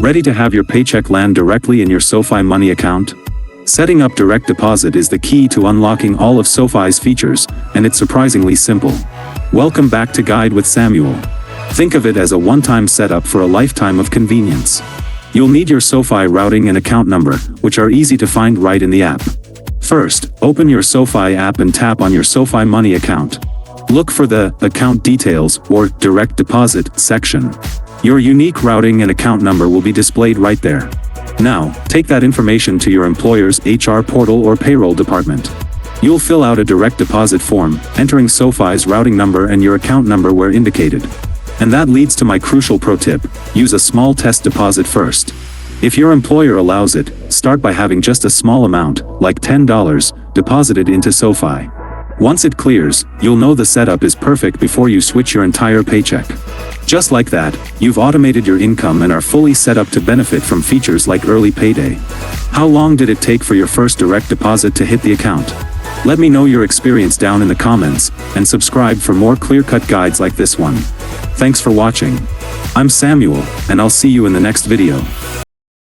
Ready to have your paycheck land directly in your SoFi Money account? Setting up direct deposit is the key to unlocking all of SoFi's features, and it's surprisingly simple. Welcome back to Guide with Samuel. Think of it as a one-time setup for a lifetime of convenience. You'll need your SoFi routing and account number, which are easy to find right in the app. First, open your SoFi app and tap on your SoFi Money account. Look for the Account Details or Direct Deposit section. Your unique routing and account number will be displayed right there. Now, take that information to your employer's HR portal or payroll department. You'll fill out a direct deposit form, entering SoFi's routing number and your account number where indicated. And that leads to my crucial pro tip: use a small test deposit first. If your employer allows it, start by having just a small amount, like $10, deposited into SoFi. Once it clears, you'll know the setup is perfect before you switch your entire paycheck. Just like that, you've automated your income and are fully set up to benefit from features like early payday. How long did it take for your first direct deposit to hit the account? Let me know your experience down in the comments, and subscribe for more clear-cut guides like this one. Thanks for watching. I'm Samuel, and I'll see you in the next video.